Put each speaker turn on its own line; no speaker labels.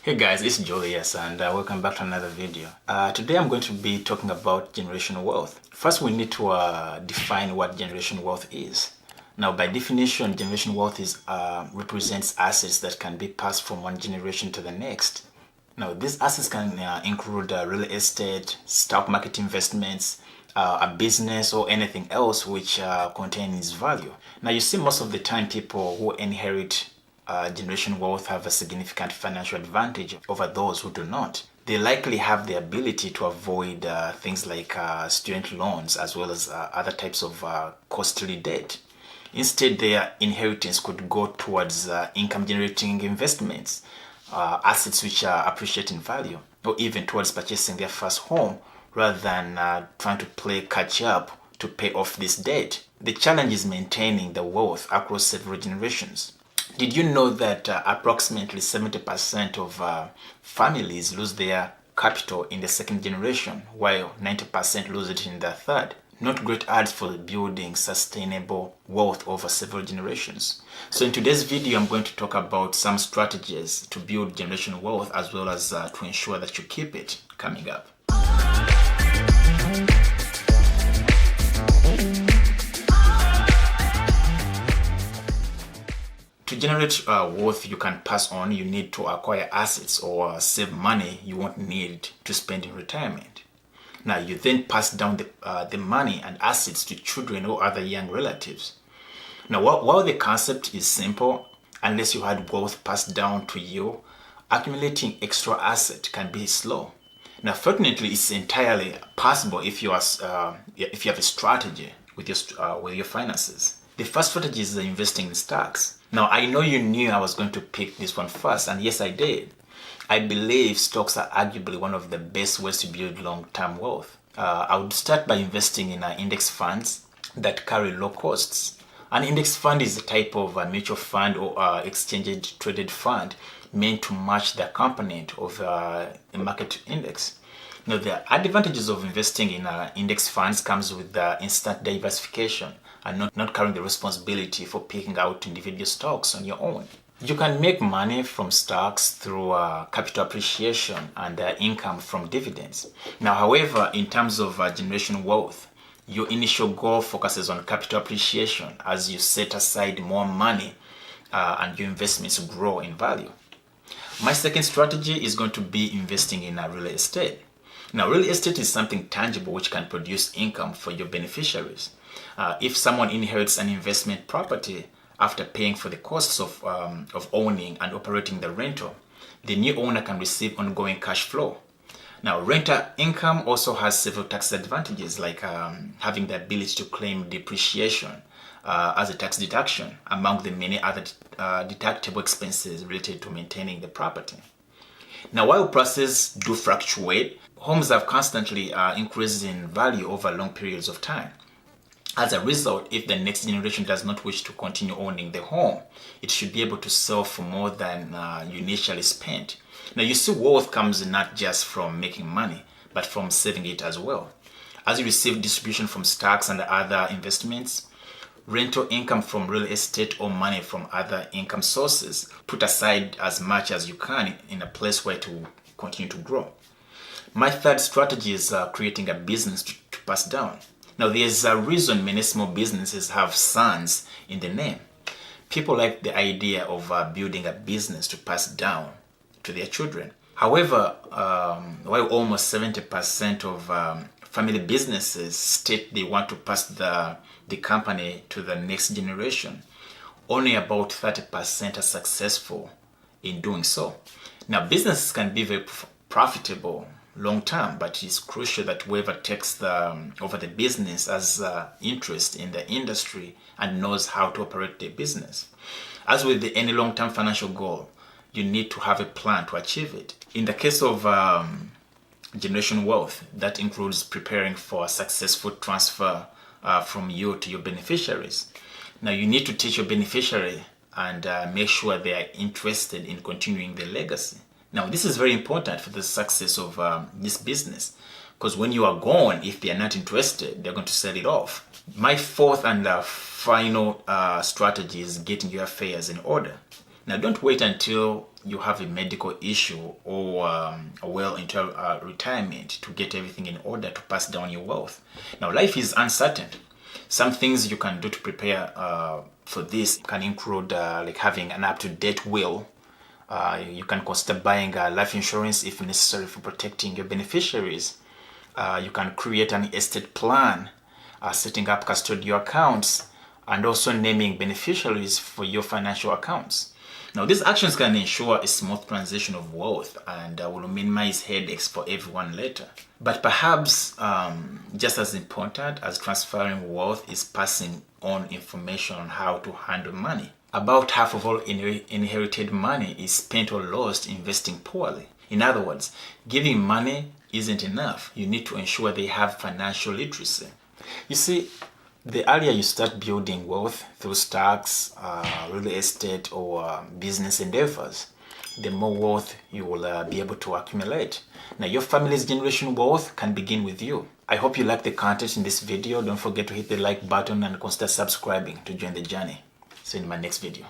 Hey guys, it's Julius and welcome back to another video. Today I'm going to be talking about generational wealth. First, we need to define what generational wealth is. Now, by definition, generational wealth represents assets that can be passed from one generation to the next. Now, these assets can include real estate, stock market investments, a business, or anything else which contains value. Now, you see, most of the time people who inherit generation wealth have a significant financial advantage over those who do not. They likely have the ability to avoid things like student loans as well as other types of costly debt. Instead, their inheritance could go towards income generating investments, assets which appreciate in value, or even towards purchasing their first home rather than trying to play catch up to pay off this debt. The challenge is maintaining the wealth across several generations. Did you know that approximately 70% of families lose their capital in the second generation, while 90% lose it in the third? Not great odds for building sustainable wealth over several generations. So in today's video, I'm going to talk about some strategies to build generational wealth as well as to ensure that you keep it coming up. To generate wealth you can pass on, you need to acquire assets or save money you won't need to spend in retirement. Now, you then pass down the money and assets to children or other young relatives. Now, while the concept is simple, unless you had wealth passed down to you, accumulating extra assets can be slow. Now, fortunately, it's entirely possible if you have a strategy with your finances. The first strategy is investing in stocks. Now, I know you knew I was going to pick this one first, and yes, I did. I believe stocks are arguably one of the best ways to build long-term wealth. I would start by investing in index funds that carry low costs. An index fund is a type of mutual fund or exchange-traded fund meant to match the component of a market index. Now, the advantages of investing in index funds comes with the instant diversification and not carrying the responsibility for picking out individual stocks on your own. You can make money from stocks through capital appreciation and income from dividends. Now, however, in terms of generational wealth, your initial goal focuses on capital appreciation as you set aside more money and your investments grow in value. My second strategy is going to be investing in real estate. Now, real estate is something tangible which can produce income for your beneficiaries. If someone inherits an investment property after paying for the costs of owning and operating the rental, the new owner can receive ongoing cash flow. Now, rental income also has several tax advantages, like having the ability to claim depreciation as a tax deduction, among the many other deductible expenses related to maintaining the property. Now, while prices do fluctuate, homes have constantly increased in value over long periods of time. As a result, if the next generation does not wish to continue owning the home, it should be able to sell for more than you initially spent. Now, you see, wealth comes not just from making money, but from saving it as well. As you receive distribution from stocks and other investments, rental income from real estate, or money from other income sources, put aside as much as you can in a place where to continue to grow. My third strategy is creating a business to pass down. Now, there's a reason many small businesses have sons in the name. People like the idea of building a business to pass down to their children. However, while almost 70% of family businesses state they want to pass the company to the next generation, only about 30% are successful in doing so. Now, businesses can be very profitable long term, but it's crucial that whoever takes over the business has interest in the industry and knows how to operate the business. As with any long-term financial goal, you need to have a plan to achieve it. In the case of generational wealth, that includes preparing for a successful transfer from you to your beneficiaries. Now, you need to teach your beneficiary and make sure they are interested in continuing the legacy. Now, this is very important for the success of this business, because when you are gone, if they are not interested, they're going to sell it off. My fourth and final strategy is getting your affairs in order. Now, don't wait until you have a medical issue or well into retirement to get everything in order to pass down your wealth. Now, life is uncertain. Some things you can do to prepare for this can include like having an up-to-date will. You can consider buying life insurance if necessary for protecting your beneficiaries. You can create an estate plan, setting up custodial accounts, and also naming beneficiaries for your financial accounts. Now, these actions can ensure a smooth transition of wealth and will minimize headaches for everyone later. But perhaps just as important as transferring wealth is passing on information on how to handle money. About half of all inherited money is spent or lost investing poorly. In other words, giving money isn't enough. You need to ensure they have financial literacy. You see, the earlier you start building wealth through stocks, real estate, or business endeavors, the more wealth you will be able to accumulate. Now, your family's generational wealth can begin with you. I hope you like the content in this video. Don't forget to hit the like button and consider subscribing to join the journey. See you in my next video.